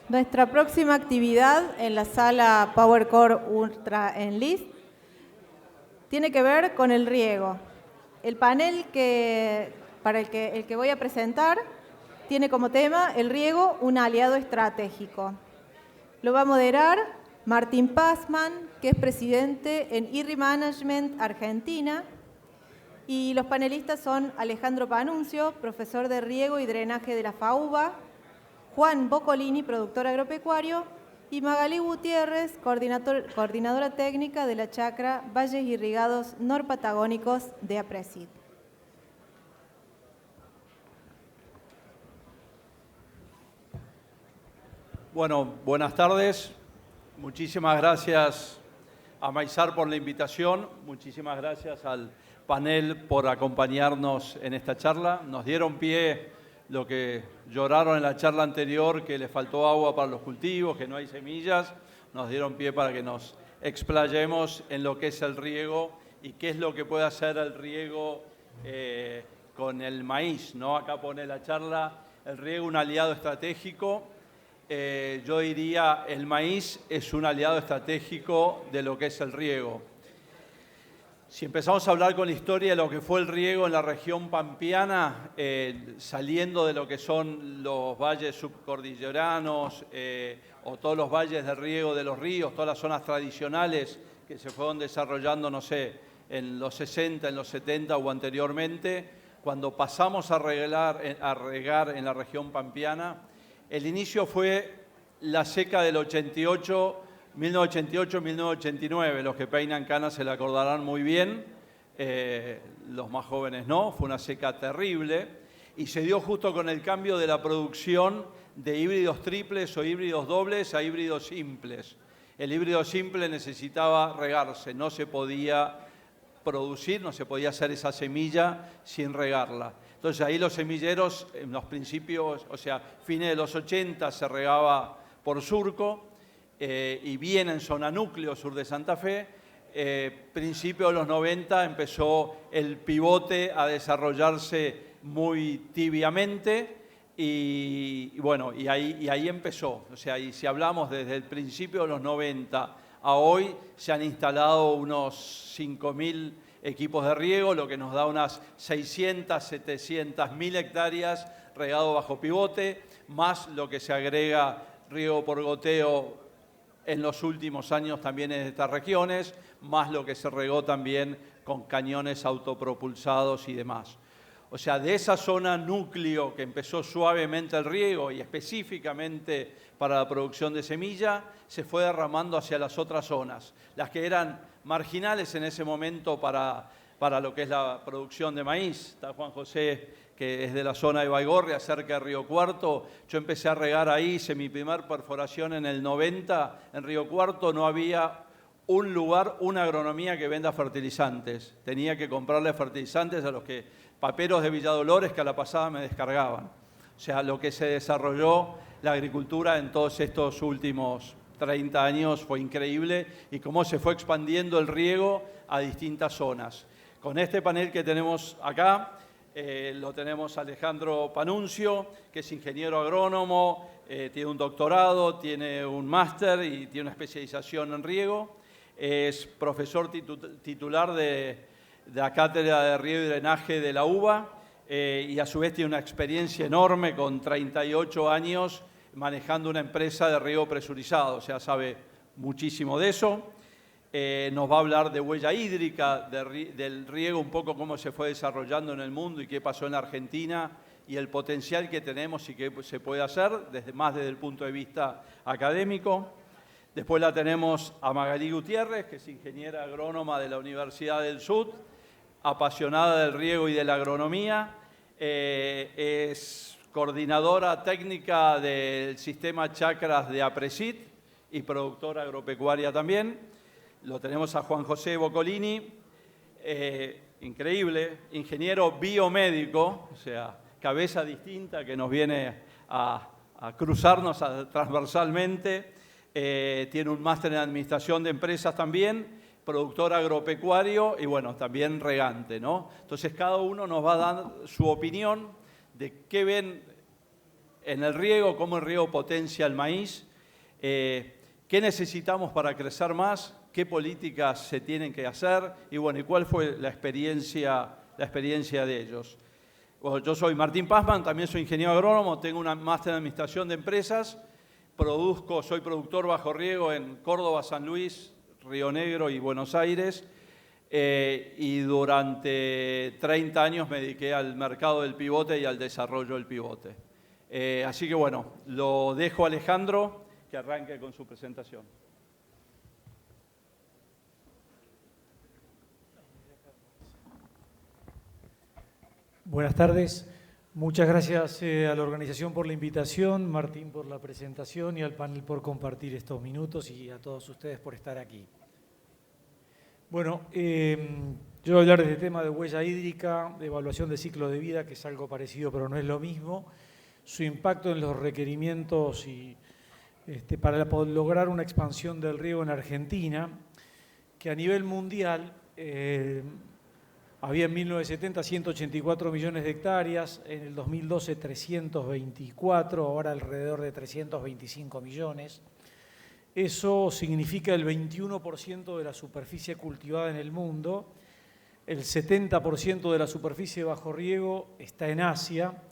Nuestra próxima actividad en la sala PowerCore Ultra Enlist tiene que ver con el riego. El panel para el que voy a presentar tiene como tema el riego, un aliado estratégico. Lo va a moderar Martín Pazman, que es presidente en IRRI Management Argentina, y los panelistas son Alejandro Panuncio, profesor de riego y drenaje de la FAUBA, Juan Boccolini, productor agropecuario, y Magalí Gutiérrez, coordinadora técnica de la chacra Valles Irrigados Norpatagónicos de APRESID. Bueno, buenas tardes. Muchísimas gracias a Maizar por la invitación. Muchísimas gracias al panel por acompañarnos en esta charla. Nos dieron pie lo que lloraron en la charla anterior, que le faltó agua para los cultivos, que no hay semillas. Nos dieron pie para que nos explayemos en lo que es el riego y qué es lo que puede hacer el riego con el maíz, ¿no? Acá pone la charla, el riego un aliado estratégico. Yo diría el maíz es un aliado estratégico de lo que es el riego. Si empezamos a hablar con la historia de lo que fue el riego en la región pampeana, saliendo de lo que son los valles subcordilleranos o todos los valles de riego de los ríos, todas las zonas tradicionales que se fueron desarrollando, no sé, en los 60, en los 70 o anteriormente, cuando pasamos a regar en la región pampeana, el inicio fue la seca del 1988-1989. Los que peinan canas se la acordarán muy bien, los más jóvenes no. Fue una seca terrible y se dio justo con el cambio de la producción de híbridos triples o híbridos dobles a híbridos simples. El híbrido simple necesitaba regarse, no se podía producir, no se podía hacer esa semilla sin regarla. Entonces ahí los semilleros, en los principios, o sea, fines de los 80 se regaba por surco y bien en zona núcleo, sur de Santa Fe. Principios de los 90 empezó el pivote a desarrollarse muy tibiamente y bueno, y ahí empezó. O sea, y si hablamos desde el principio de los 90 a hoy, se han instalado unos 5.000 equipos de riego, lo que nos da unas 600, 700.000 hectáreas regado bajo pivote, más lo que se agrega riego por goteo en los últimos años también en estas regiones, más lo que se regó también con cañones autopropulsados y demás. O sea, de esa zona núcleo que empezó suavemente el riego y específicamente para la producción de semilla, se fue derramando hacia las otras zonas, las que eran marginales en ese momento para lo que es la producción de maíz. Está Juan José, que es de la zona de Baigorria, cerca de Río Cuarto. Yo empecé a regar ahí, hice mi primer perforación en el 90. En Río Cuarto no había un lugar, una agronomía que venda fertilizantes. Tenía que comprarle fertilizantes a los paperos de Villadolores que a la pasada me descargaban. O sea, lo que se desarrolló la agricultura en todos estos últimos 30 años fue increíble y cómo se fue expandiendo el riego a distintas zonas. Con este panel que tenemos acá, lo tenemos Alejandro Panuncio, que es ingeniero agrónomo, tiene un doctorado, tiene un máster y tiene una especialización en riego. Es profesor titular de la Cátedra de Riego y Drenaje de la UBA y a su vez tiene una experiencia enorme con 38 años manejando una empresa de riego presurizado, o sea, sabe muchísimo de eso. Nos va a hablar de huella hídrica, del riego, un poco cómo se fue desarrollando en el mundo y qué pasó en Argentina y el potencial que tenemos y qué se puede hacer, más desde el punto de vista académico. Después la tenemos a Magalí Gutiérrez, que es ingeniera agrónoma de la Universidad del Sur, apasionada del riego y de la agronomía, es coordinadora técnica del sistema chacras de APRESID y productora agropecuaria también. Lo tenemos a Juan José Boccolini, increíble, ingeniero biomédico, o sea, cabeza distinta que nos viene a cruzarnos transversalmente. Tiene un máster en administración de empresas también, productor agropecuario y bueno, también regante, ¿no? Entonces cada uno nos va a dar su opinión de qué ven en el riego, cómo el riego potencia el maíz, qué necesitamos para crecer más, qué políticas se tienen que hacer y bueno, y cuál fue la experiencia de ellos. Bueno, yo soy Martín Pazman, también soy ingeniero agrónomo, tengo una máster en administración de empresas, soy productor bajo riego en Córdoba, San Luis, Río Negro y Buenos Aires, y durante 30 años me dediqué al mercado del pivote y al desarrollo del pivote. Así que bueno, lo dejo a Alejandro que arranque con su presentación. Buenas tardes. Muchas gracias a la organización por la invitación, Martín por la presentación y al panel por compartir estos minutos y a todos ustedes por estar aquí. Bueno, yo voy a hablar de este tema de huella hídrica, de evaluación de ciclo de vida, que es algo parecido pero no es lo mismo, su impacto en los requerimientos y para lograr una expansión del riego en Argentina, que a nivel mundial había en 1970 184 millones de hectáreas, en el 2012 324, ahora alrededor de 325 millones. Eso significa el 21% de la superficie cultivada en el mundo, el 70% de la superficie bajo riego está en Asia.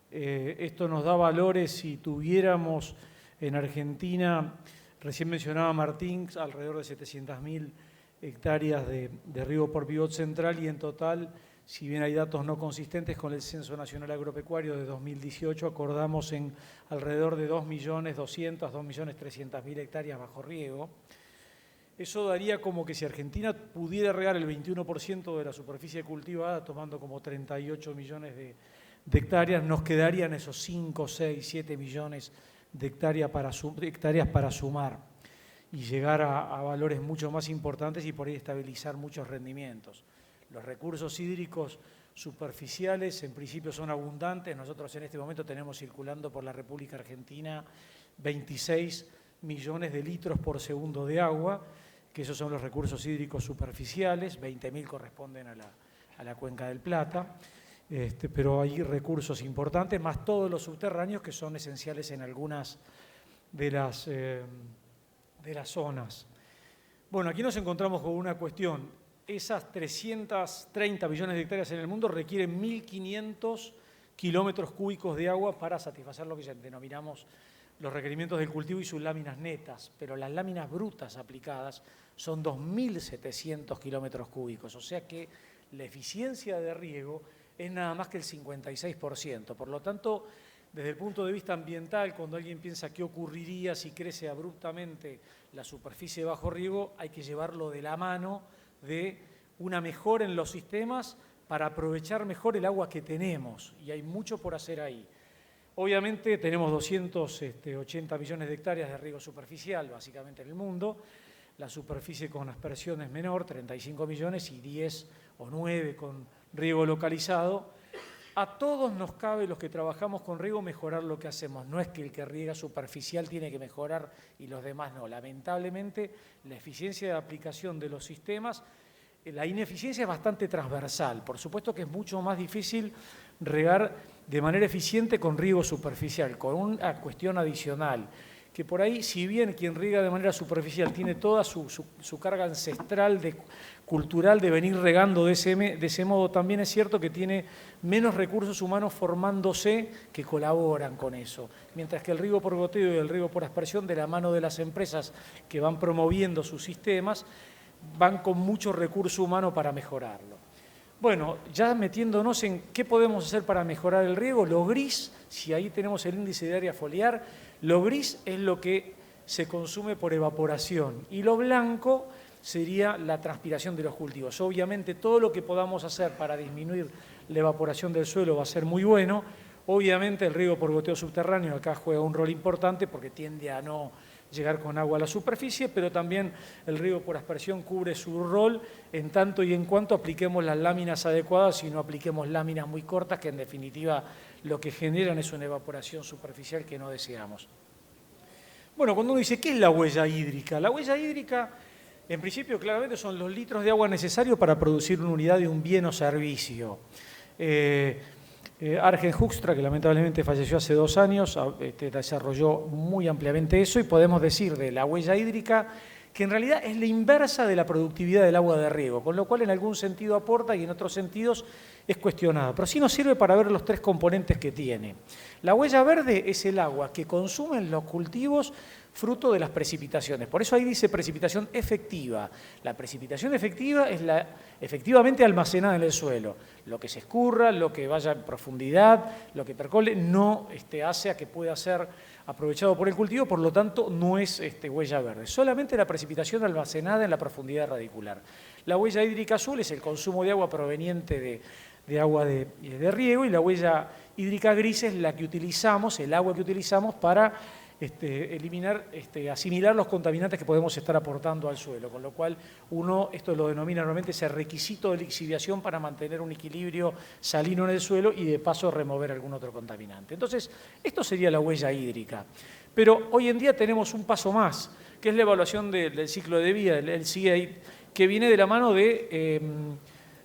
Esto nos da valores si tuviéramos en Argentina, recién mencionaba Martín, alrededor de 700.000 hectáreas de riego por pivot central y en total, si bien hay datos no consistentes con el Censo Nacional Agropecuario de 2018, acordamos en alrededor de 2.200.000, 2.300.000 hectáreas bajo riego. Eso daría como que si Argentina pudiera regar el 21% de la superficie cultivada, tomando como 38 millones de hectáreas, nos quedarían esos 5, 6, 7 millones de hectáreas para sumar y llegar a valores mucho más importantes y por ahí estabilizar muchos rendimientos. Los recursos hídricos superficiales en principio son abundantes. Nosotros en este momento tenemos circulando por la República Argentina 26 millones de litros por segundo de agua, que esos son los recursos hídricos superficiales, 20.000 corresponden a la Cuenca del Plata, pero hay recursos importantes, más todos los subterráneos que son esenciales en algunas de las zonas. Bueno, aquí nos encontramos con una cuestión. Esas 330 millones de hectáreas en el mundo requieren 1.500 kilómetros cúbicos de agua para satisfacer lo que denominamos los requerimientos del cultivo y sus láminas netas, pero las láminas brutas aplicadas son 2.700 kilómetros cúbicos, o sea que la eficiencia de riego es nada más que el 56%. Por lo tanto, desde el punto de vista ambiental, cuando alguien piensa qué ocurriría si crece abruptamente la superficie bajo riego, hay que llevarlo de la mano de una mejora en los sistemas para aprovechar mejor el agua que tenemos, y hay mucho por hacer ahí. Obviamente tenemos 280 millones de hectáreas de riego superficial, básicamente en el mundo. La superficie con aspersión es menor, 35 millones, y 10 o 9 con riego localizado. A todos nos cabe, los que trabajamos con riego, mejorar lo que hacemos. No es que el que riega superficial tiene que mejorar y los demás no. Lamentablemente, la eficiencia de aplicación de los sistemas, la ineficiencia es bastante transversal. Por supuesto que es mucho más difícil regar de manera eficiente con riego superficial, con una cuestión adicional, que por ahí, si bien quien riega de manera superficial tiene toda su carga ancestral cultural de venir regando de ese modo, también es cierto que tiene menos recursos humanos formándose que colaboran con eso. Mientras que el riego por goteo y el riego por aspersión, de la mano de las empresas que van promoviendo sus sistemas, van con mucho recurso humano para mejorarlo. Bueno, ya metiéndonos en qué podemos hacer para mejorar el riego, lo gris, si ahí tenemos el índice de área foliar, lo gris es lo que se consume por evaporación y lo blanco sería la transpiración de los cultivos. Obviamente todo lo que podamos hacer para disminuir la evaporación del suelo va a ser muy bueno. Obviamente el riego por goteo subterráneo acá juega un rol importante porque tiende a no llegar con agua a la superficie, pero también el riego por aspersión cubre su rol en tanto y en cuanto apliquemos las láminas adecuadas y no apliquemos láminas muy cortas que en definitiva lo que generan es una evaporación superficial que no deseamos. Bueno, cuando uno dice, ¿qué es la huella hídrica? La huella hídrica, en principio, claramente son los litros de agua necesarios para producir una unidad de un bien o servicio. Arjen Hoekstra, que lamentablemente falleció hace 2 años, desarrolló muy ampliamente eso, y podemos decir de la huella hídrica que en realidad es la inversa de la productividad del agua de riego, con lo cual en algún sentido aporta y en otros sentidos es cuestionada. Pero sí nos sirve para ver los 3 componentes que tiene. La huella verde es el agua que consumen los cultivos fruto de las precipitaciones. Por eso ahí dice precipitación efectiva. La precipitación efectiva es la efectivamente almacenada en el suelo. Lo que se escurra, lo que vaya en profundidad, lo que percole, no hace a que pueda ser aprovechado por el cultivo, por lo tanto no es huella verde. Solamente la precipitación almacenada en la profundidad radicular. La huella hídrica azul es el consumo de agua proveniente de agua de riego, y la huella hídrica gris es la que utilizamos, el agua que utilizamos para asimilar los contaminantes que podemos estar aportando al suelo, con lo cual esto lo denomina normalmente ese requisito de lixiviación para mantener un equilibrio salino en el suelo y de paso remover algún otro contaminante. Entonces, esto sería la huella hídrica. Pero hoy en día tenemos un paso más, que es la evaluación del ciclo de vida, el LCA, que viene de la mano de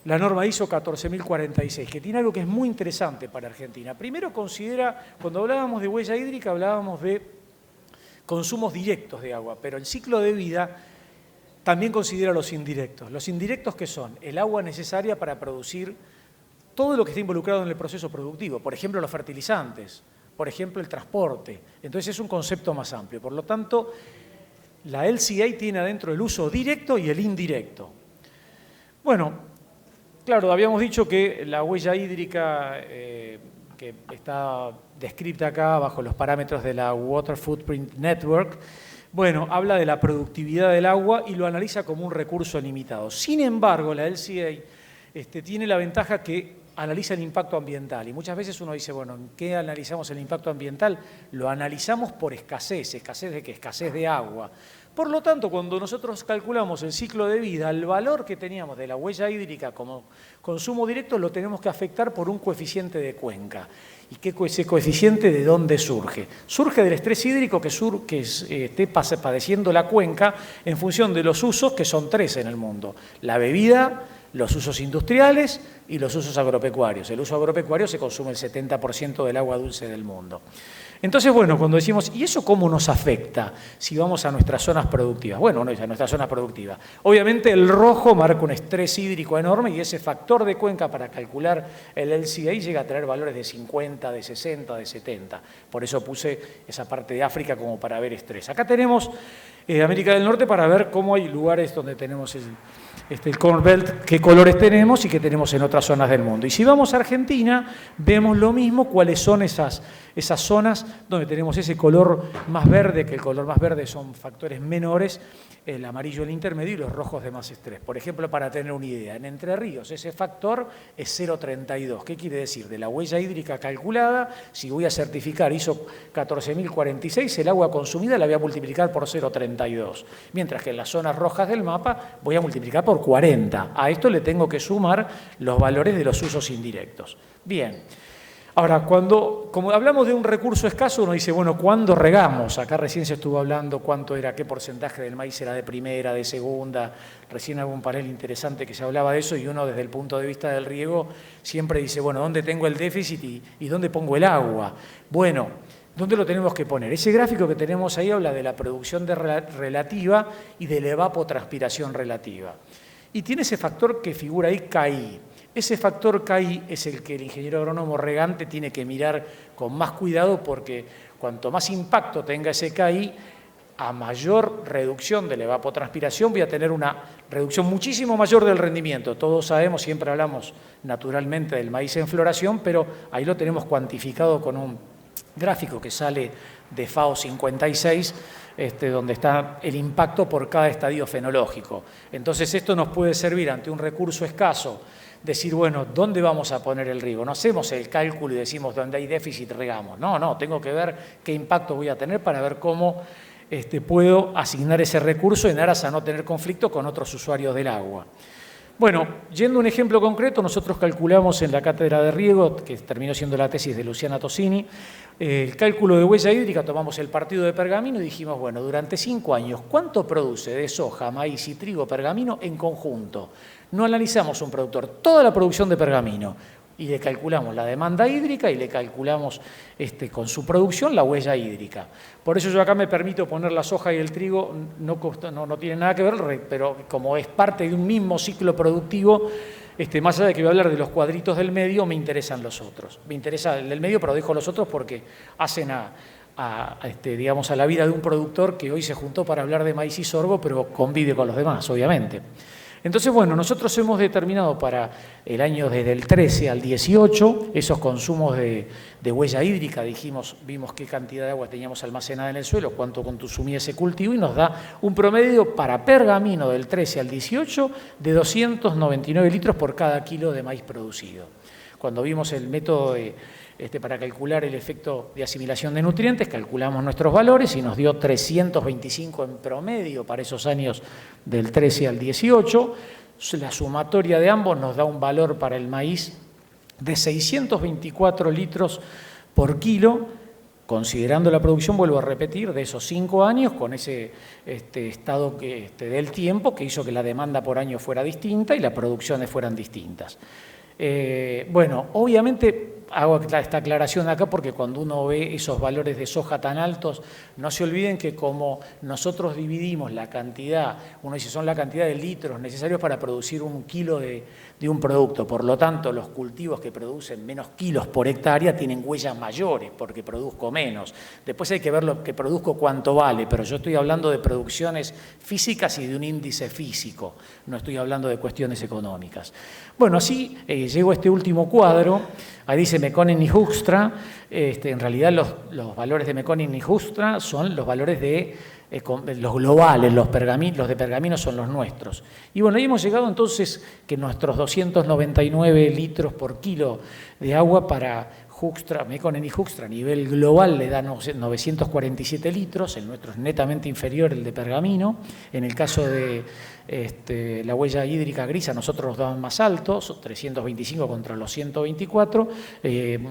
la norma ISO 14046, que tiene algo que es muy interesante para Argentina. Primero cuando hablábamos de huella hídrica, hablábamos de consumos directos de agua, pero el ciclo de vida también considera los indirectos. Los indirectos, ¿qué son? El agua necesaria para producir todo lo que está involucrado en el proceso productivo, por ejemplo, los fertilizantes, por ejemplo, el transporte. Entonces es un concepto más amplio. Por lo tanto, la LCA tiene adentro el uso directo y el indirecto. Bueno, claro, habíamos dicho que la huella hídrica que está descrita acá bajo los parámetros de la Water Footprint Network, bueno, habla de la productividad del agua y lo analiza como un recurso limitado. Sin embargo, la LCA tiene la ventaja que analiza el impacto ambiental, y muchas veces uno dice, bueno, ¿en qué analizamos el impacto ambiental? Lo analizamos por escasez. ¿Escasez de qué? Escasez de agua. Por lo tanto, cuando nosotros calculamos el ciclo de vida, el valor que teníamos de la huella hídrica como consumo directo lo tenemos que afectar por un coeficiente de cuenca. ¿Y ese coeficiente de dónde surge? Surge del estrés hídrico que esté padeciendo la cuenca en función de los usos, que son 3 en el mundo: la bebida, los usos industriales y los usos agropecuarios. El uso agropecuario se consume el 70% del agua dulce del mundo. Entonces, bueno, cuando decimos, ¿y eso cómo nos afecta si vamos a nuestras zonas productivas? Bueno, no es a nuestras zonas productivas. Obviamente el rojo marca un estrés hídrico enorme, y ese factor de cuenca para calcular el LCA llega a tener valores de 50, de 60, de 70. Por eso puse esa parte de África como para ver estrés. Acá tenemos América del Norte para ver cómo hay lugares donde tenemos el Corn Belt, qué colores tenemos y qué tenemos en otras zonas del mundo. Y si vamos a Argentina, vemos lo mismo, cuáles son esas zonas donde tenemos ese color más verde, que el color más verde son factores menores, el amarillo el intermedio y los rojos de más estrés. Por ejemplo, para tener una idea, en Entre Ríos ese factor es 0,32. ¿Qué quiere decir? De la huella hídrica calculada, si voy a certificar ISO 14046, el agua consumida la voy a multiplicar por 0,32. Mientras que en las zonas rojas del mapa voy a multiplicar por 40. A esto le tengo que sumar los valores de los usos indirectos. Bien. Ahora, como hablamos de un recurso escaso, uno dice, bueno, ¿cuándo regamos? Acá recién se estuvo hablando qué porcentaje del maíz era de primera, de segunda. Recién hubo un panel interesante que se hablaba de eso, y uno desde el punto de vista del riego siempre dice, bueno, ¿dónde tengo el déficit y dónde pongo el agua? Bueno, ¿dónde lo tenemos que poner? Ese gráfico que tenemos ahí habla de la producción relativa y de la evapotranspiración relativa. Y tiene ese factor que figura ahí, KI. Ese factor KI es el que el ingeniero agrónomo regante tiene que mirar con más cuidado, porque cuanto más impacto tenga ese KI, a mayor reducción de la evapotranspiración voy a tener una reducción muchísimo mayor del rendimiento. Todos sabemos, siempre hablamos naturalmente del maíz en floración, pero ahí lo tenemos cuantificado con un gráfico que sale de FAO 56, donde está el impacto por cada estadio fenológico. Entonces esto nos puede servir ante un recurso escaso, decir, bueno, ¿dónde vamos a poner el riego? No hacemos el cálculo y decimos, donde hay déficit regamos. No, tengo que ver qué impacto voy a tener para ver cómo puedo asignar ese recurso en aras a no tener conflicto con otros usuarios del agua. Bueno, yendo a un ejemplo concreto, nosotros calculamos en la cátedra de riego, que terminó siendo la tesis de Luciana Tosini, el cálculo de huella hídrica. Tomamos el partido de Pergamino y dijimos, bueno, durante 5 años, ¿cuánto produce de soja, maíz y trigo Pergamino en conjunto? No analizamos un productor, toda la producción de Pergamino. y le calculamos la demanda hídrica y le calculamos con su producción la huella hídrica. Por eso yo acá me permito poner la soja y el trigo, no tiene nada que ver, pero como es parte de un mismo ciclo productivo, más allá de que voy a hablar de los cuadritos del medio, me interesan los otros. Me interesa el del medio, pero dejo los otros porque hacen digamos, a la vida de un productor que hoy se juntó para hablar de maíz y sorgo, pero convive con los demás, obviamente. Entonces, bueno, nosotros hemos determinado para el año desde el 13 al 18 esos consumos de huella hídrica, vimos qué cantidad de agua teníamos almacenada en el suelo, cuánto consumía ese cultivo y nos da un promedio para pergamino del 13 al 18 de 299 litros por cada kilo de maíz producido. Cuando vimos el método para calcular el efecto de asimilación de nutrientes, calculamos nuestros valores y nos dio 325 en promedio para esos años del 13 al 18. La sumatoria de ambos nos da un valor para el maíz de 624 litros por kilo, considerando la producción, vuelvo a repetir, de esos 5 años, con ese estado del tiempo que hizo que la demanda por año fuera distinta y las producciones fueran distintas. Bueno, obviamente hago esta aclaración acá porque cuando uno ve esos valores de soja tan altos, no se olviden que como nosotros dividimos la cantidad, uno dice son la cantidad de litros necesarios para producir un kilo de un producto, por lo tanto los cultivos que producen menos kilos por hectárea tienen huellas mayores porque produzco menos. Después hay que ver lo que produzco cuánto vale, pero yo estoy hablando de producciones físicas y de un índice físico, no estoy hablando de cuestiones económicas. Bueno, así llego a este último cuadro. Ahí dice Mekonnen y Hoekstra. En realidad los valores de Mekonnen y Hoekstra son los valores de los globales, los de pergamino son los nuestros. Y bueno, ahí hemos llegado entonces que nuestros 299 litros por kilo de agua para Mekonnen y Hoekstra a nivel global le dan 947 litros, el nuestro es netamente inferior el de pergamino. En el caso de la huella hídrica gris a nosotros nos daban más altos, 325 contra los 124,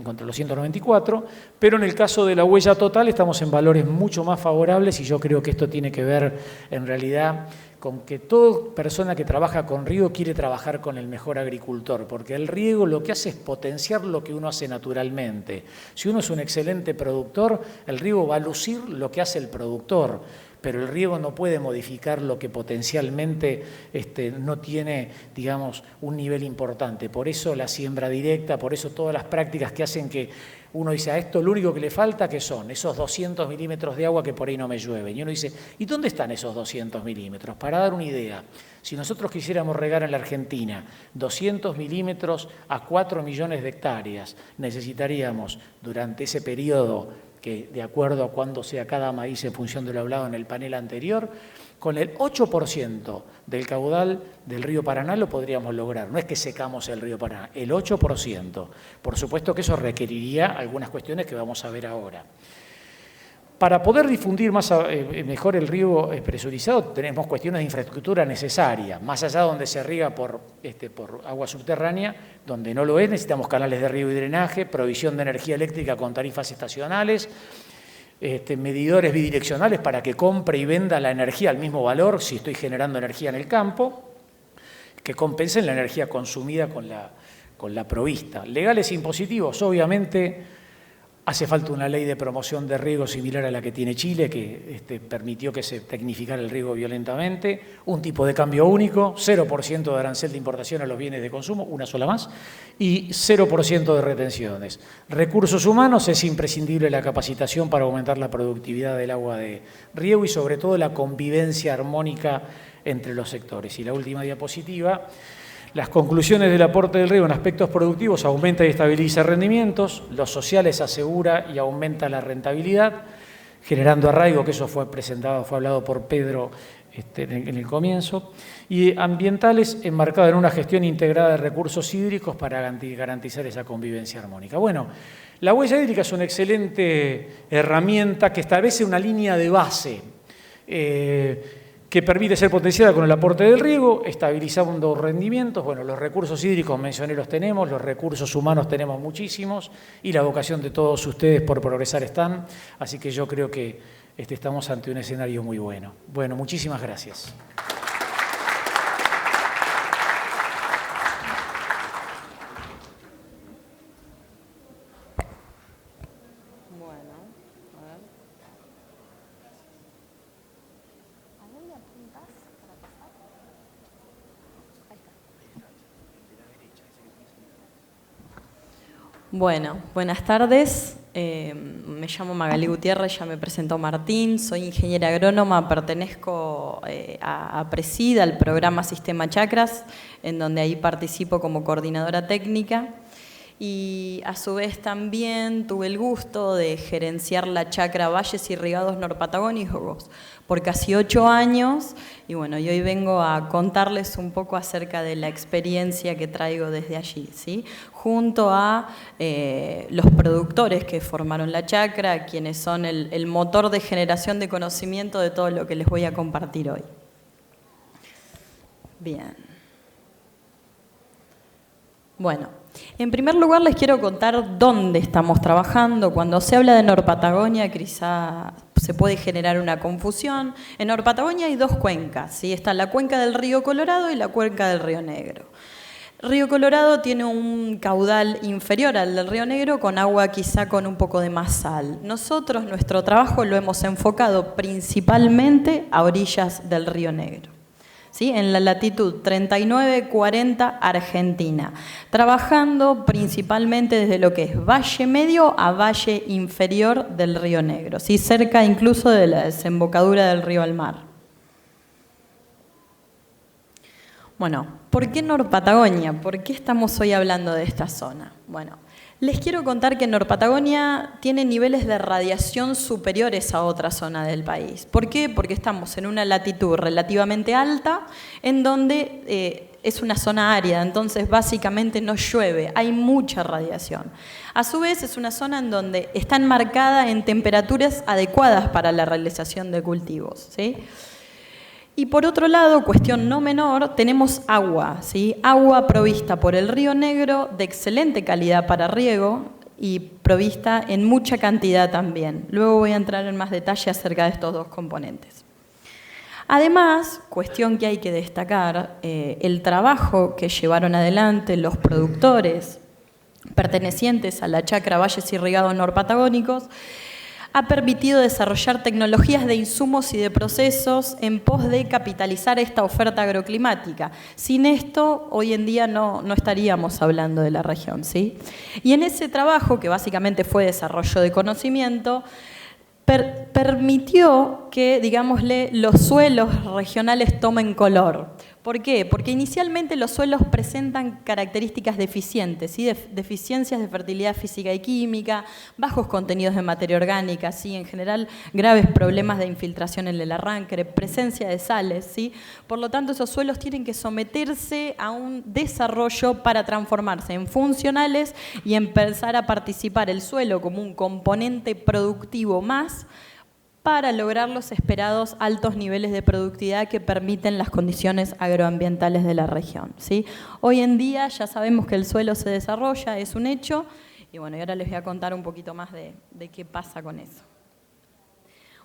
contra los 194, pero en el caso de la huella total estamos en valores mucho más favorables y yo creo que esto tiene que ver en realidad con que toda persona que trabaja con riego quiere trabajar con el mejor agricultor, porque el riego lo que hace es potenciar lo que uno hace naturalmente. Si uno es un excelente productor, el riego va a lucir lo que hace el productor, pero el riego no puede modificar lo que potencialmente no tiene, digamos, un nivel importante. Por eso la siembra directa, por eso todas las prácticas que hacen que uno dice, a esto lo único que le falta, ¿qué son? Esos 200 milímetros de agua que por ahí no me llueven. Y uno dice, ¿y dónde están esos 200 milímetros? Para dar una idea, si nosotros quisiéramos regar en la Argentina 200 milímetros a 4 millones de hectáreas, necesitaríamos durante ese periodo, que de acuerdo a cuándo sea cada maíz en función de lo hablado en el panel anterior, con el 8% del caudal del río Paraná lo podríamos lograr. No es que secamos el río Paraná, el 8%. Por supuesto que eso requeriría algunas cuestiones que vamos a ver ahora. Para poder difundir mejor el riego presurizado tenemos cuestiones de infraestructura necesaria. Más allá donde se riega por agua subterránea, donde no lo es, necesitamos canales de riego y drenaje, provisión de energía eléctrica con tarifas estacionales, medidores bidireccionales para que compre y venda la energía al mismo valor si estoy generando energía en el campo, que compensen la energía consumida con la provista. Legales e impositivos, obviamente. Hace falta una ley de promoción de riego similar a la que tiene Chile, que permitió que se tecnificara el riego violentamente, un tipo de cambio único, 0% de arancel de importación a los bienes de consumo, una sola más, y 0% de retenciones. Recursos humanos, es imprescindible la capacitación para aumentar la productividad del agua de riego y sobre todo la convivencia armónica entre los sectores. Y la última diapositiva. Las conclusiones del aporte del riego en aspectos productivos aumenta y estabiliza rendimientos, los sociales asegura y aumenta la rentabilidad, generando arraigo, que eso fue hablado por Pedro en el comienzo, y ambientales enmarcado en una gestión integrada de recursos hídricos para garantizar esa convivencia armónica. Bueno, la huella hídrica es una excelente herramienta que establece una línea de base que permite ser potenciada con el aporte del riego, estabilizando rendimientos. Bueno, los recursos hídricos mencioné los tenemos, los recursos humanos tenemos muchísimos y la vocación de todos ustedes por progresar están, así que yo creo que estamos ante un escenario muy bueno. Bueno, muchísimas gracias. Bueno, buenas tardes. Me llamo Magalí Gutiérrez, ya me presentó Martín. Soy ingeniera agrónoma, pertenezco a Presida, al programa Sistema Chacras, en donde ahí participo como coordinadora técnica. Y a su vez también tuve el gusto de gerenciar la chacra Valles Irrigados Norpatagónicos por casi 8 años. Y bueno, y hoy vengo a contarles un poco acerca de la experiencia que traigo desde allí, ¿sí? Junto a los productores que formaron la chacra, quienes son el motor de generación de conocimiento de todo lo que les voy a compartir hoy. Bien. Bueno, en primer lugar les quiero contar dónde estamos trabajando. Cuando se habla de Norpatagonia quizá se puede generar una confusión. En Norpatagonia hay 2 cuencas, ¿sí? Está la cuenca del río Colorado y la cuenca del río Negro. Río Colorado tiene un caudal inferior al del Río Negro, con agua quizá con un poco de más sal. Nosotros, nuestro trabajo lo hemos enfocado principalmente a orillas del Río Negro, ¿sí? En la latitud 39-40 Argentina, trabajando principalmente desde lo que es valle medio a valle inferior del Río Negro, ¿sí? Cerca incluso de la desembocadura del río al mar. Bueno, ¿por qué Norpatagonia? ¿Por qué estamos hoy hablando de esta zona? Bueno, les quiero contar que Norpatagonia tiene niveles de radiación superiores a otra zona del país. ¿Por qué? Porque estamos en una latitud relativamente alta, en donde es una zona árida, entonces básicamente no llueve, hay mucha radiación. A su vez es una zona en donde está enmarcada en temperaturas adecuadas para la realización de cultivos, ¿sí? Y por otro lado, cuestión no menor, tenemos agua, ¿sí? Agua provista por el Río Negro, de excelente calidad para riego y provista en mucha cantidad también. Luego voy a entrar en más detalle acerca de estos 2 componentes. Además, cuestión que hay que destacar, el trabajo que llevaron adelante los productores pertenecientes a la chacra Valles Irrigados Norpatagónicos ha permitido desarrollar tecnologías de insumos y de procesos en pos de capitalizar esta oferta agroclimática. Sin esto, hoy en día no estaríamos hablando de la región, ¿sí? Y en ese trabajo, que básicamente fue desarrollo de conocimiento, permitió que, digámosle, los suelos regionales tomen color. ¿Por qué? Porque inicialmente los suelos presentan características deficientes, ¿sí? Deficiencias de fertilidad física y química, bajos contenidos de materia orgánica, ¿sí? En general graves problemas de infiltración en el arranque, presencia de sales, ¿sí? Por lo tanto, esos suelos tienen que someterse a un desarrollo para transformarse en funcionales y empezar a participar el suelo como un componente productivo más para lograr los esperados altos niveles de productividad que permiten las condiciones agroambientales de la región, ¿sí? Hoy en día ya sabemos que el suelo se desarrolla, es un hecho, y bueno, y ahora les voy a contar un poquito más de qué pasa con eso.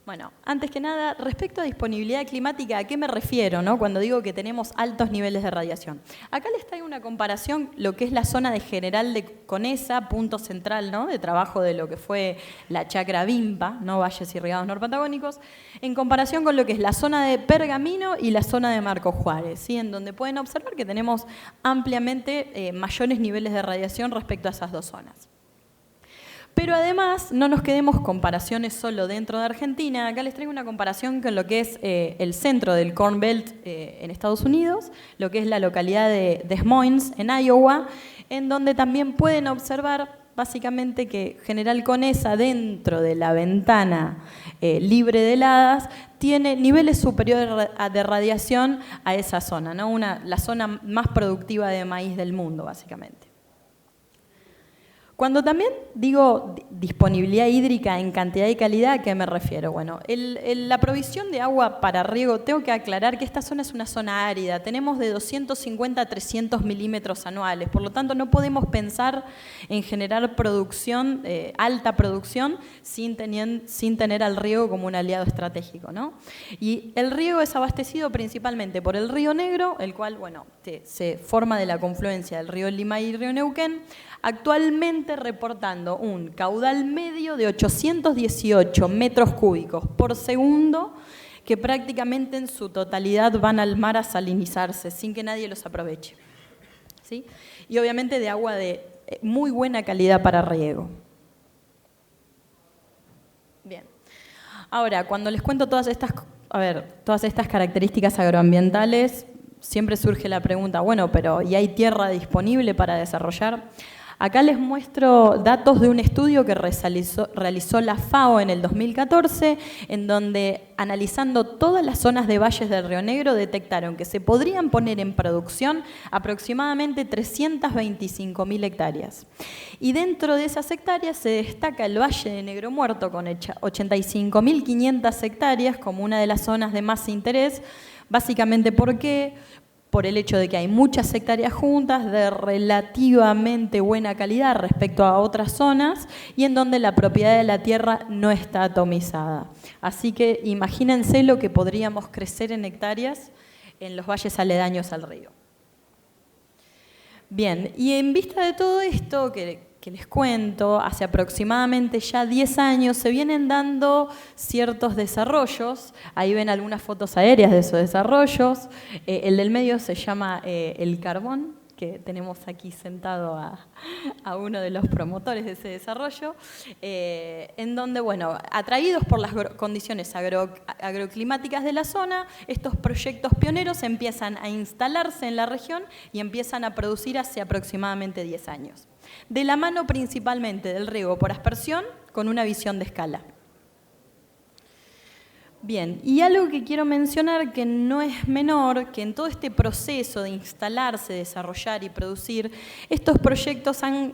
Bueno, antes que nada, respecto a disponibilidad climática, ¿a qué me refiero, no? Cuando digo que tenemos altos niveles de radiación? Acá les traigo una comparación, lo que es la zona de General de Conesa, punto central, ¿no? De trabajo de lo que fue la chacra Vimpa, ¿no? Valles Irrigados Norpatagónicos, en comparación con lo que es la zona de Pergamino y la zona de Marcos Juárez, ¿sí? En donde pueden observar que tenemos ampliamente mayores niveles de radiación respecto a esas 2 zonas. Pero además, no nos quedemos comparaciones solo dentro de Argentina. Acá les traigo una comparación con lo que es el centro del Corn Belt en Estados Unidos, lo que es la localidad de Des Moines, en Iowa, en donde también pueden observar básicamente que General Conesa, dentro de la ventana libre de heladas, tiene niveles superiores de radiación a esa zona, ¿no? La zona más productiva de maíz del mundo, básicamente. Cuando también digo disponibilidad hídrica en cantidad y calidad, ¿a qué me refiero? Bueno, la provisión de agua para riego, tengo que aclarar que esta zona es una zona árida, tenemos de 250 a 300 milímetros anuales, por lo tanto no podemos pensar en generar producción, alta producción, sin tener al riego como un aliado estratégico, ¿no? Y el riego es abastecido principalmente por el río Negro, el cual, bueno, se forma de la confluencia del río Limay y río Neuquén, actualmente reportando un caudal medio de 818 metros cúbicos por segundo, que prácticamente en su totalidad van al mar a salinizarse sin que nadie los aproveche, ¿sí? Y obviamente de agua de muy buena calidad para riego. Bien. Ahora, cuando les cuento todas estas características agroambientales, siempre surge la pregunta, bueno, pero ¿y hay tierra disponible para desarrollar? Acá les muestro datos de un estudio que realizó la FAO en el 2014, en donde, analizando todas las zonas de valles del Río Negro, detectaron que se podrían poner en producción aproximadamente 325.000 hectáreas. Y dentro de esas hectáreas se destaca el Valle de Negro Muerto, con 85.500 hectáreas como una de las zonas de más interés, básicamente porque por el hecho de que hay muchas hectáreas juntas de relativamente buena calidad respecto a otras zonas y en donde la propiedad de la tierra no está atomizada. Así que imagínense lo que podríamos crecer en hectáreas en los valles aledaños al río. Bien, y en vista de todo esto que les cuento, hace aproximadamente ya 10 años se vienen dando ciertos desarrollos. Ahí ven algunas fotos aéreas de esos desarrollos. El del medio se llama El Carbón, que tenemos aquí sentado a uno de los promotores de ese desarrollo, en donde, bueno, atraídos por las condiciones agroclimáticas de la zona, estos proyectos pioneros empiezan a instalarse en la región y empiezan a producir hace aproximadamente 10 años. De la mano principalmente del riego por aspersión, con una visión de escala. Bien, y algo que quiero mencionar que no es menor, que en todo este proceso de instalarse, desarrollar y producir, estos proyectos han,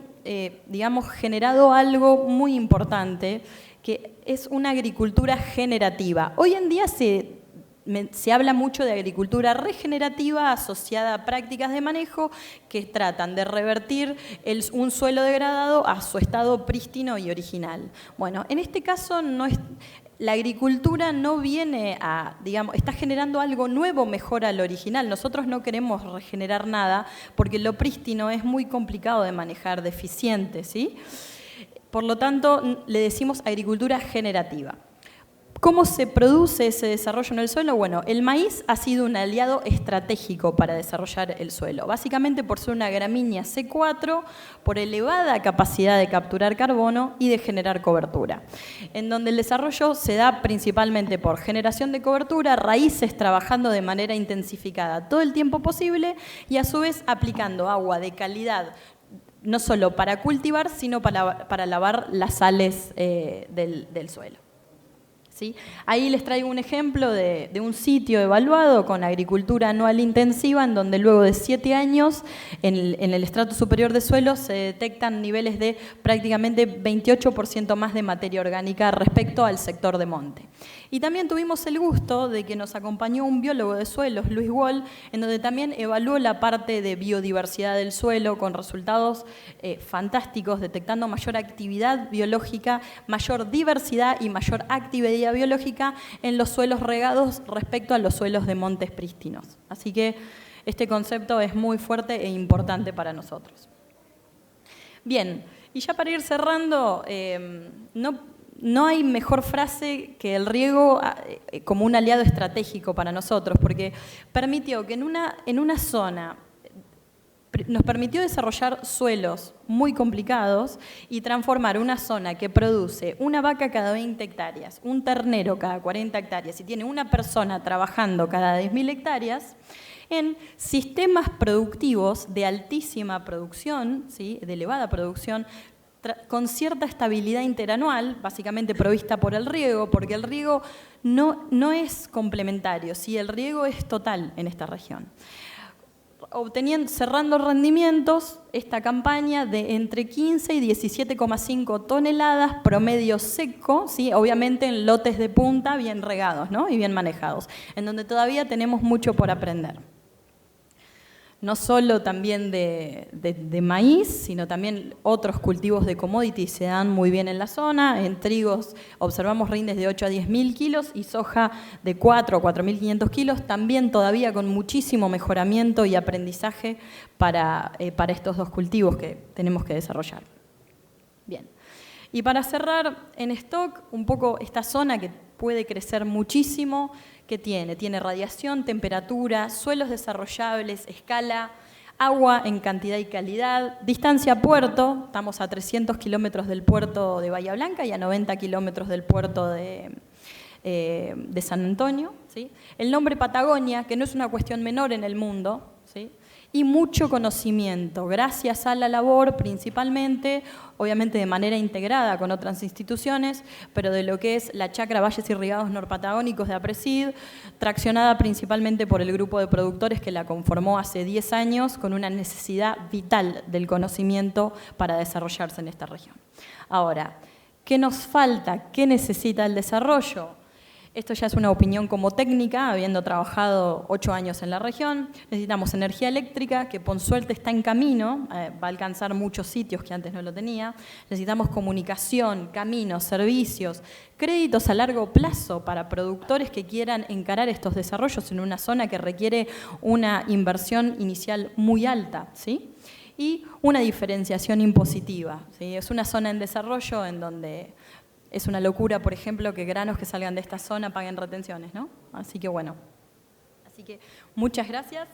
digamos, generado algo muy importante, que es una agricultura generativa. Hoy en día se habla mucho de agricultura regenerativa asociada a prácticas de manejo que tratan de revertir un suelo degradado a su estado prístino y original. Bueno, en este caso la agricultura no viene a, digamos, está generando algo nuevo mejor al original. Nosotros no queremos regenerar nada porque lo prístino es muy complicado de manejar, deficiente, ¿sí? Por lo tanto, le decimos agricultura generativa. ¿Cómo se produce ese desarrollo en el suelo? Bueno, el maíz ha sido un aliado estratégico para desarrollar el suelo, básicamente por ser una gramínea C4, por elevada capacidad de capturar carbono y de generar cobertura, en donde el desarrollo se da principalmente por generación de cobertura, raíces trabajando de manera intensificada todo el tiempo posible y a su vez aplicando agua de calidad, no solo para cultivar, sino para lavar las sales del suelo. ¿Sí? Ahí les traigo un ejemplo de un sitio evaluado con agricultura anual intensiva, en donde luego de 7 años en el estrato superior de suelo se detectan niveles de prácticamente 28% más de materia orgánica respecto al sector de monte. Y también tuvimos el gusto de que nos acompañó un biólogo de suelos, Luis Wall, en donde también evaluó la parte de biodiversidad del suelo con resultados fantásticos, detectando mayor actividad biológica, mayor diversidad y mayor actividad biológica en los suelos regados respecto a los suelos de montes prístinos. Así que este concepto es muy fuerte e importante para nosotros. Bien, y ya para ir cerrando, no hay mejor frase que el riego como un aliado estratégico para nosotros, porque permitió que en una zona nos permitió desarrollar suelos muy complicados y transformar una zona que produce una vaca cada 20 hectáreas, un ternero cada 40 hectáreas y tiene una persona trabajando cada 10.000 hectáreas, en sistemas productivos de altísima producción, ¿sí?, de elevada producción, con cierta estabilidad interanual, básicamente provista por el riego, porque el riego no es complementario, ¿sí? El riego es total en esta región. Cerrando rendimientos, esta campaña de entre 15 y 17,5 toneladas promedio seco, ¿sí?, obviamente en lotes de punta bien regados, ¿no?, y bien manejados, en donde todavía tenemos mucho por aprender. No solo también de maíz, sino también otros cultivos de commodities se dan muy bien en la zona. En trigos observamos rindes de 8 a 10.000 kilos y soja de 4 a 4.500 kilos, también todavía con muchísimo mejoramiento y aprendizaje para estos dos cultivos que tenemos que desarrollar. Bien. Y para cerrar en stock, un poco esta zona que puede crecer muchísimo, que tiene radiación, temperatura, suelos desarrollables, escala, agua en cantidad y calidad, distancia a puerto, estamos a 300 kilómetros del puerto de Bahía Blanca y a 90 kilómetros del puerto de San Antonio, ¿sí? El nombre Patagonia, que no es una cuestión menor en el mundo, ¿sí? Y mucho conocimiento, gracias a la labor principalmente, obviamente de manera integrada con otras instituciones, pero de lo que es la Chacra Valles Irrigados Norpatagónicos de APRESID, traccionada principalmente por el grupo de productores que la conformó hace 10 años con una necesidad vital del conocimiento para desarrollarse en esta región. Ahora, ¿qué nos falta? ¿Qué necesita el desarrollo? Esto ya es una opinión como técnica, habiendo trabajado 8 años en la región. Necesitamos energía eléctrica, que por suerte está en camino, va a alcanzar muchos sitios que antes no lo tenía. Necesitamos comunicación, caminos, servicios, créditos a largo plazo para productores que quieran encarar estos desarrollos en una zona que requiere una inversión inicial muy alta, ¿sí? Y una diferenciación impositiva, ¿sí? Es una zona en desarrollo en donde es una locura, por ejemplo, que granos que salgan de esta zona paguen retenciones, ¿no? Así que bueno. Así que muchas gracias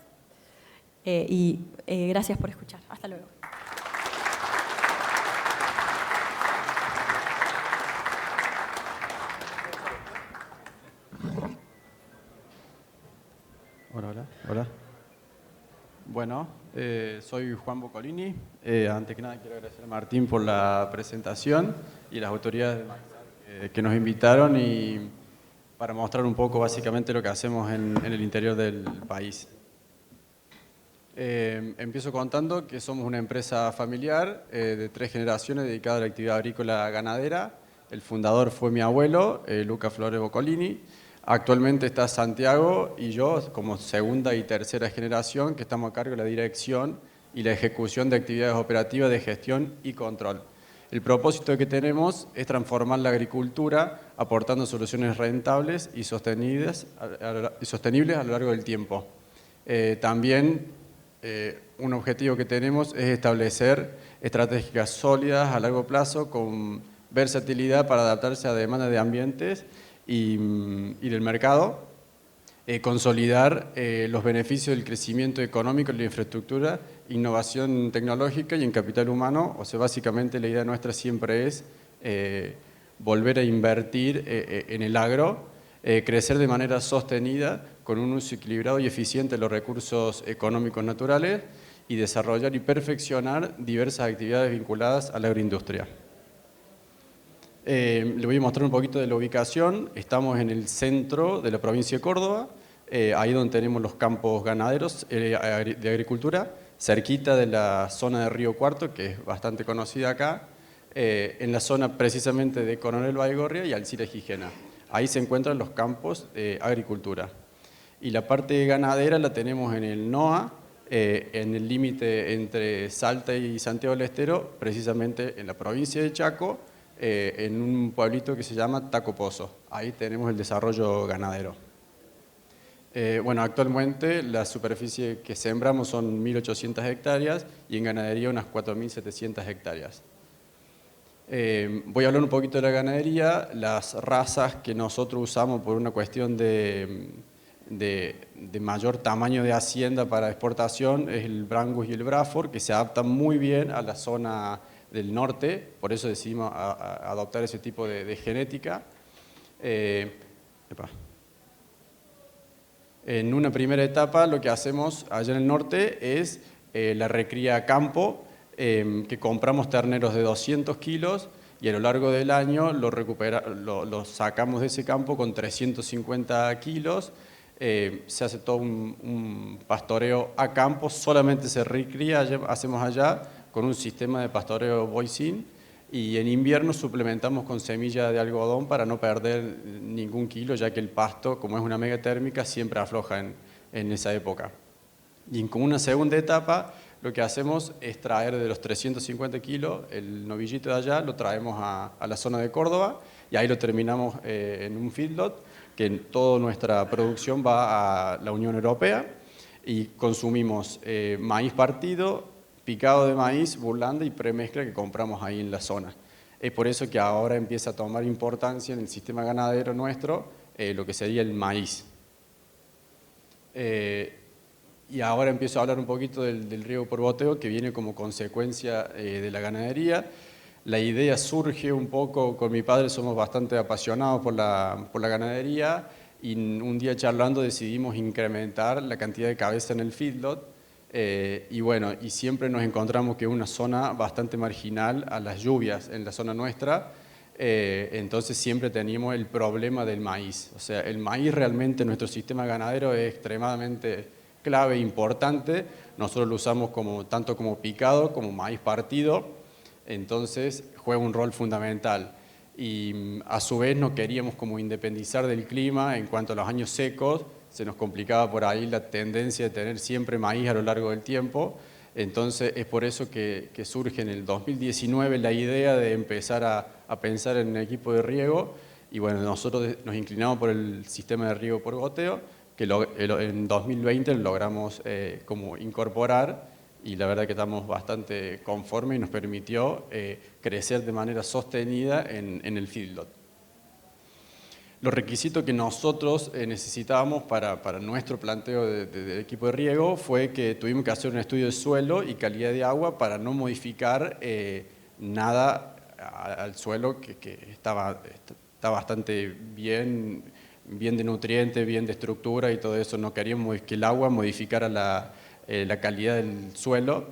y gracias por escuchar. Hasta luego. Hola. Bueno, soy Juan Boccolini. Antes que nada quiero agradecer a Martín por la presentación y las autoridades que nos invitaron y para mostrar un poco básicamente lo que hacemos en el interior del país. Empiezo contando que somos una empresa familiar de 3 generaciones dedicada a la actividad agrícola ganadera. El fundador fue mi abuelo, Luca Flores Boccolini. Actualmente está Santiago y yo como segunda y tercera generación que estamos a cargo de la dirección y la ejecución de actividades operativas de gestión y control. El propósito que tenemos es transformar la agricultura aportando soluciones rentables y sostenibles a lo largo del tiempo. También un objetivo que tenemos es establecer estratégicas sólidas a largo plazo con versatilidad para adaptarse a demandas de ambientes y del mercado, consolidar los beneficios del crecimiento económico en la infraestructura, innovación tecnológica y en capital humano. O sea, básicamente la idea nuestra siempre es volver a invertir en el agro, crecer de manera sostenida con un uso equilibrado y eficiente de los recursos económicos naturales y desarrollar y perfeccionar diversas actividades vinculadas a la agroindustria. Le voy a mostrar un poquito de la ubicación. Estamos en el centro de la provincia de Córdoba, ahí donde tenemos los campos ganaderos de agricultura, cerquita de la zona de Río Cuarto, que es bastante conocida acá, en la zona precisamente de Coronel Baigorria y Alcira Gijena. Ahí se encuentran los campos de agricultura. Y la parte ganadera la tenemos en el NOA, en el límite entre Salta y Santiago del Estero, precisamente en la provincia de Chaco, en un pueblito que se llama Taco Pozo. Ahí tenemos el desarrollo ganadero. Bueno, actualmente la superficie que sembramos son 1.800 hectáreas y en ganadería unas 4.700 hectáreas. Voy a hablar un poquito de la ganadería. Las razas que nosotros usamos por una cuestión de mayor tamaño de hacienda para exportación es el Brangus y el Braford, que se adaptan muy bien a la zona del norte, por eso decidimos adoptar ese tipo de genética. En una primera etapa lo que hacemos allá en el norte es la recría a campo, que compramos terneros de 200 kilos y a lo largo del año los sacamos de ese campo con 350 kilos. Se hace todo un pastoreo a campo, solamente se recría, hacemos allá con un sistema de pastoreo boicín y en invierno suplementamos con semilla de algodón para no perder ningún kilo, ya que el pasto, como es una megatérmica, siempre afloja en esa época. Y como una segunda etapa, lo que hacemos es traer de los 350 kilos el novillito de allá, lo traemos a la zona de Córdoba y ahí lo terminamos en un feedlot, que toda nuestra producción va a la Unión Europea y consumimos maíz partido, picado de maíz, burlanda y premezcla que compramos ahí en la zona. Es por eso que ahora empieza a tomar importancia en el sistema ganadero nuestro lo que sería el maíz. Y ahora empiezo a hablar un poquito del riego por goteo, que viene como consecuencia de la ganadería. La idea surge un poco, con mi padre somos bastante apasionados por la ganadería, y un día charlando decidimos incrementar la cantidad de cabeza en el feedlot. Y bueno, y siempre nos encontramos que es una zona bastante marginal a las lluvias en la zona nuestra. Entonces siempre teníamos el problema del maíz. O sea, el maíz realmente en nuestro sistema ganadero es extremadamente clave e importante. Nosotros lo usamos tanto como picado como maíz partido. Entonces juega un rol fundamental. Y a su vez no queríamos como independizar del clima en cuanto a los años secos. Se nos complicaba por ahí la tendencia de tener siempre maíz a lo largo del tiempo. Entonces es por eso que surge en el 2019 la idea de empezar a pensar en el equipo de riego, y bueno, nosotros nos inclinamos por el sistema de riego por goteo, que en 2020 lo logramos como incorporar, y la verdad que estamos bastante conformes y nos permitió crecer de manera sostenida en el feedlot. Los requisitos que nosotros necesitábamos para nuestro planteo de equipo de riego fue que tuvimos que hacer un estudio de suelo y calidad de agua para no modificar nada al suelo que está bastante bien de nutrientes, bien de estructura y todo eso. No queríamos que el agua modificara la calidad del suelo.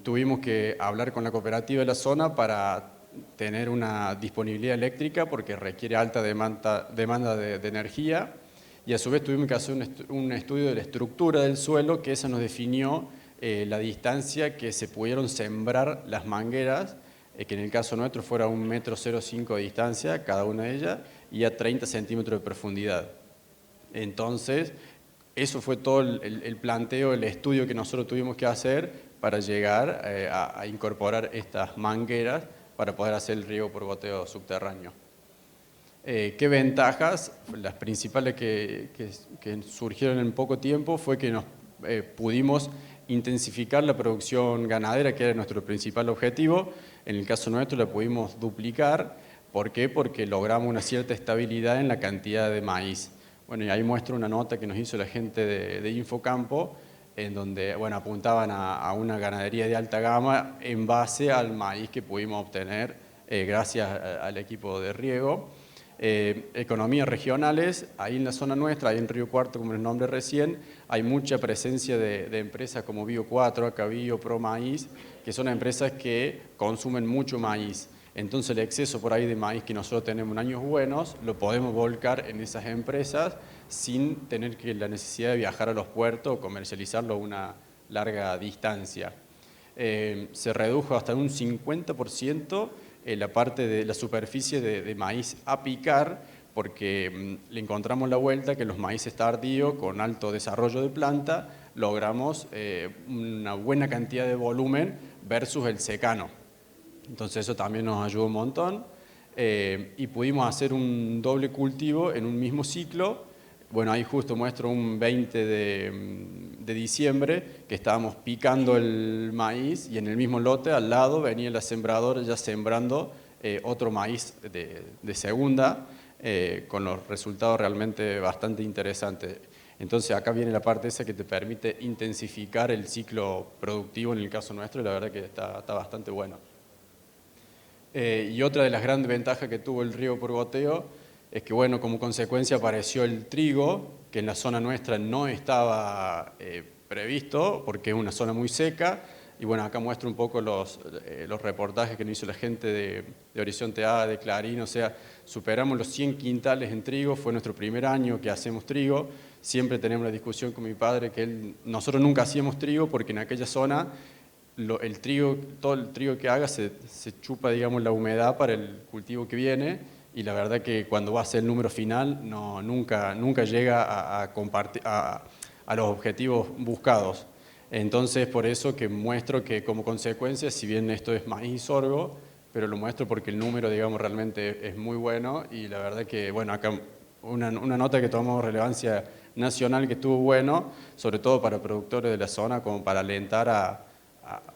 Tuvimos que hablar con la cooperativa de la zona para tener una disponibilidad eléctrica porque requiere alta demanda de energía, y a su vez tuvimos que hacer un estudio de la estructura del suelo, que esa nos definió la distancia que se pudieron sembrar las mangueras, que en el caso nuestro fuera 1,05 m de distancia cada una de ellas y a 30 centímetros de profundidad. Entonces eso fue todo el planteo, el estudio que nosotros tuvimos que hacer para llegar a incorporar estas mangueras para poder hacer el riego por goteo subterráneo. ¿Qué ventajas? Las principales que surgieron en poco tiempo fue que pudimos intensificar la producción ganadera, que era nuestro principal objetivo. En el caso nuestro la pudimos duplicar. ¿Por qué? Porque logramos una cierta estabilidad en la cantidad de maíz. Bueno, y ahí muestro una nota que nos hizo la gente de Infocampo, en donde bueno, apuntaban a una ganadería de alta gama en base al maíz que pudimos obtener gracias al equipo de riego. Economías regionales, ahí en la zona nuestra, ahí en Río Cuarto, como les nombré recién, hay mucha presencia de empresas como Bio 4, Acabio, Pro Maíz, que son empresas que consumen mucho maíz. Entonces el exceso por ahí de maíz que nosotros tenemos en años buenos, lo podemos volcar en esas empresas sin tener la necesidad de viajar a los puertos o comercializarlo a una larga distancia. Se redujo hasta un 50% la parte de la superficie de maíz a picar, porque le encontramos la vuelta que los maíces tardíos con alto desarrollo de planta logramos una buena cantidad de volumen versus el secano. Entonces eso también nos ayudó un montón, y pudimos hacer un doble cultivo en un mismo ciclo. Bueno, ahí justo muestro un 20 de diciembre que estábamos picando el maíz, y en el mismo lote al lado venía la sembradora ya sembrando otro maíz de segunda, con los resultados realmente bastante interesantes. Entonces acá viene la parte esa que te permite intensificar el ciclo productivo en el caso nuestro, y la verdad que está bastante bueno. Y otra de las grandes ventajas que tuvo el riego por goteo es que, bueno, como consecuencia apareció el trigo, que en la zona nuestra no estaba previsto porque es una zona muy seca. Y bueno, acá muestro un poco los reportajes que nos hizo la gente de Horizonte A, de Clarín. O sea, superamos los 100 quintales en trigo, fue nuestro primer año que hacemos trigo. Siempre tenemos la discusión con mi padre que nosotros nunca hacíamos trigo porque en aquella zona todo el trigo que haga se chupa, digamos, la humedad para el cultivo que viene, y la verdad que cuando va a ser el número final nunca llega a los objetivos buscados. Entonces por eso que muestro que como consecuencia, si bien esto es maíz y sorgo, pero lo muestro porque el número, digamos, realmente es muy bueno, y la verdad que, bueno, acá una nota que tomamos relevancia nacional que estuvo bueno, sobre todo para productores de la zona, como para alentar a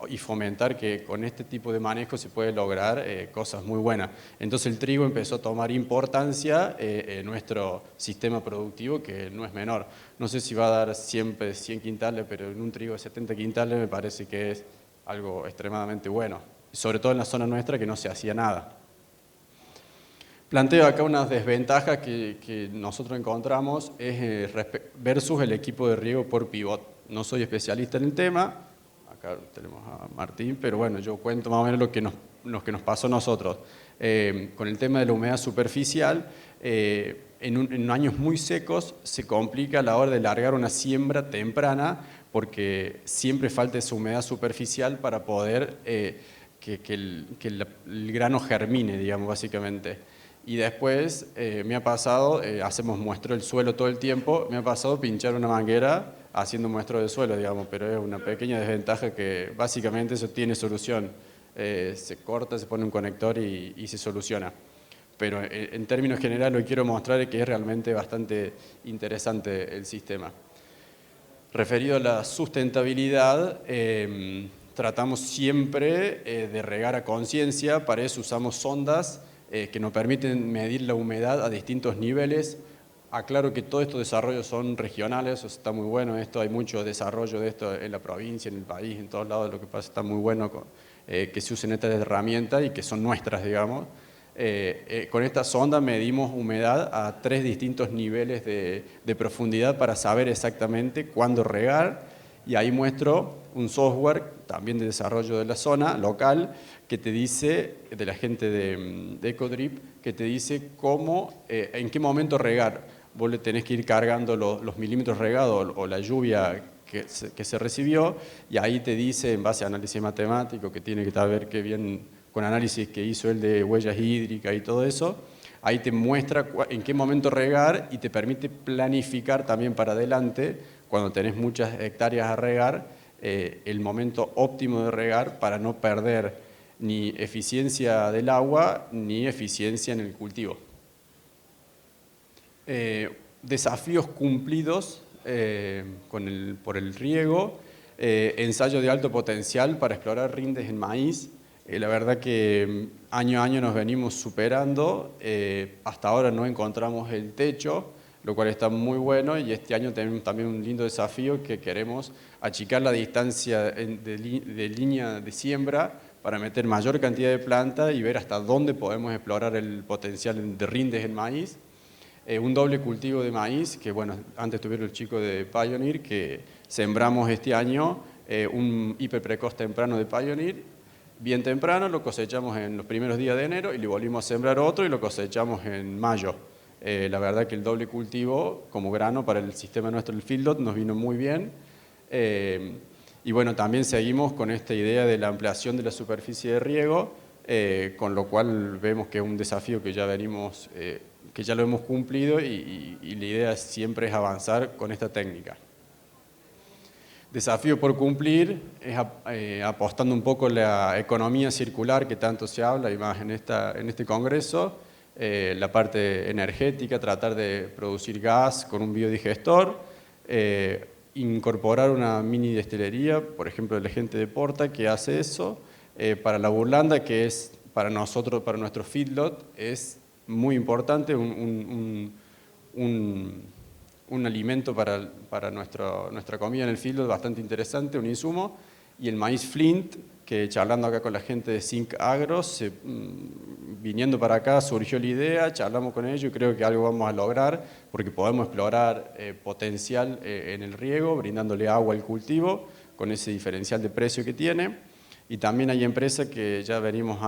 y fomentar que con este tipo de manejo se puede lograr cosas muy buenas. Entonces el trigo empezó a tomar importancia en nuestro sistema productivo, que no es menor. No sé si va a dar siempre 100 quintales, pero en un trigo de 70 quintales me parece que es algo extremadamente bueno, sobre todo en la zona nuestra que no se hacía nada. Planteo acá unas desventajas que nosotros encontramos versus el equipo de riego por pivot. No soy especialista en el tema, acá tenemos a Martín, pero bueno, yo cuento más o menos lo que nos pasó a nosotros. Con el tema de la humedad superficial, en años muy secos se complica a la hora de largar una siembra temprana porque siempre falta esa humedad superficial para poder que el grano germine, digamos, básicamente. Y después me ha pasado, hacemos muestreo del suelo todo el tiempo, me ha pasado pinchar una manguera haciendo muestreo del suelo, digamos, pero es una pequeña desventaja que básicamente eso tiene solución. Se corta, se pone un conector y se soluciona. Pero en términos generales lo que quiero mostrar es que es realmente bastante interesante el sistema. Referido a la sustentabilidad, tratamos siempre de regar a conciencia, para eso usamos sondas que nos permiten medir la humedad a distintos niveles. Aclaro que todos estos desarrollos son regionales, está muy bueno esto, hay mucho desarrollo de esto en la provincia, en el país, en todos lados, lo que pasa está muy bueno que se usen estas herramientas y que son nuestras, digamos. Con esta sonda medimos humedad a 3 distintos niveles de profundidad para saber exactamente cuándo regar, y ahí muestro un software también de desarrollo de la zona local que te dice, de la gente de EcoDrip, que te dice cómo, en qué momento regar. Vos le tenés que ir cargando los milímetros regados o la lluvia que se recibió, y ahí te dice, en base a análisis matemático, que tiene que ver qué bien con análisis que hizo él de huellas hídricas y todo eso, ahí te muestra en qué momento regar y te permite planificar también para adelante, cuando tenés muchas hectáreas a regar, el momento óptimo de regar para no perder ni eficiencia del agua ni eficiencia en el cultivo. Desafíos cumplidos por el riego, ensayo de alto potencial para explorar rindes en maíz. La verdad que año a año nos venimos superando, hasta ahora no encontramos el techo, lo cual está muy bueno, y este año tenemos también un lindo desafío que queremos achicar la distancia de línea de siembra para meter mayor cantidad de planta y ver hasta dónde podemos explorar el potencial de rindes en maíz. Un doble cultivo de maíz, que bueno, antes tuvieron el chico de Pioneer, que sembramos este año un hiperprecoz temprano de Pioneer, bien temprano, lo cosechamos en los primeros días de enero y le volvimos a sembrar otro y lo cosechamos en mayo. La verdad que el doble cultivo como grano para el sistema nuestro del Fieldot nos vino muy bien. Y bueno, también seguimos con esta idea de la ampliación de la superficie de riego, con lo cual vemos que es un desafío que ya venimos, que ya lo hemos cumplido, y la idea siempre es avanzar con esta técnica. Desafío por cumplir es apostando un poco la economía circular que tanto se habla y más en este congreso, la parte energética, tratar de producir gas con un biodigestor, incorporar una mini destilería, por ejemplo de la gente de Porta que hace eso, para la burlanda, que es para nosotros, para nuestro feedlot, es muy importante, un alimento para nuestra comida en el feedlot bastante interesante, un insumo, y el maíz Flint, que charlando acá con la gente de Zinc Agro, viniendo para acá surgió la idea, charlamos con ellos y creo que algo vamos a lograr, porque podemos explorar potencial en el riego, brindándole agua al cultivo, con ese diferencial de precio que tiene. Y también hay empresas que ya venimos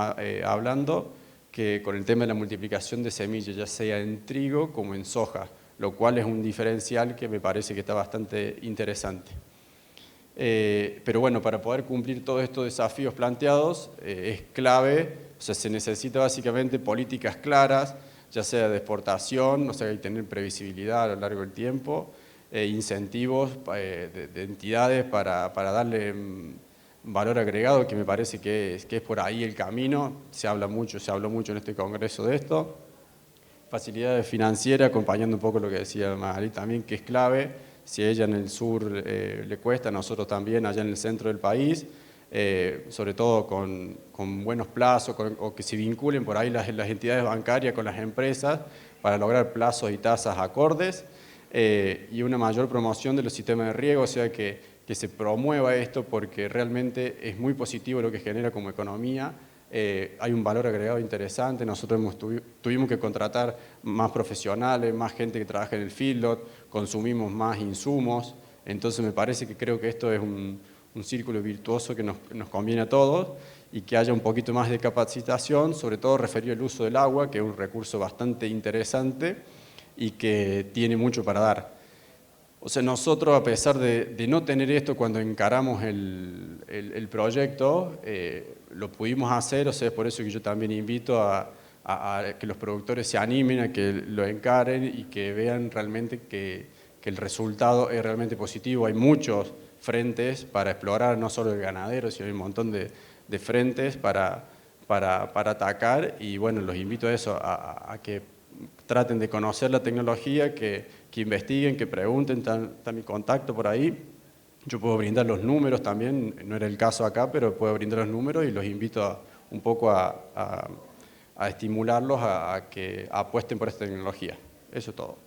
hablando, que con el tema de la multiplicación de semillas, ya sea en trigo como en soja, lo cual es un diferencial que me parece que está bastante interesante. Pero bueno, para poder cumplir todos estos desafíos planteados es clave, o sea, se necesita básicamente políticas claras, ya sea de exportación, o sea, hay que tener previsibilidad a lo largo del tiempo, incentivos de entidades para darle valor agregado, que me parece que es por ahí el camino. Se habló mucho en este congreso de esto. Facilidades financieras, acompañando un poco lo que decía Magali también, que es clave. Si a ella en el sur le cuesta, a nosotros también allá en el centro del país. sobre todo con buenos plazos o que se vinculen por ahí las entidades bancarias con las empresas para lograr plazos y tasas acordes y una mayor promoción de los sistemas de riego, o sea que se promueva esto porque realmente es muy positivo lo que genera como economía. Hay un valor agregado interesante, nosotros tuvimos que contratar más profesionales, más gente que trabaja en el feedlot, consumimos más insumos, entonces me parece que creo que esto es un círculo virtuoso que nos conviene a todos y que haya un poquito más de capacitación, sobre todo referido al uso del agua, que es un recurso bastante interesante y que tiene mucho para dar. O sea, nosotros, a pesar de no tener esto cuando encaramos el proyecto, lo pudimos hacer, o sea, es por eso que yo también invito a que los productores se animen, a que lo encaren y que vean realmente que el resultado es realmente positivo. Hay muchos frentes para explorar, no solo el ganadero, sino hay un montón de frentes para atacar y bueno, los invito a eso, a que traten de conocer la tecnología, que investiguen, que pregunten, está mi contacto por ahí. Yo puedo brindar los números también, no era el caso acá, pero puedo brindar los números y los invito un poco a estimularlos a que apuesten por esta tecnología. Eso es todo.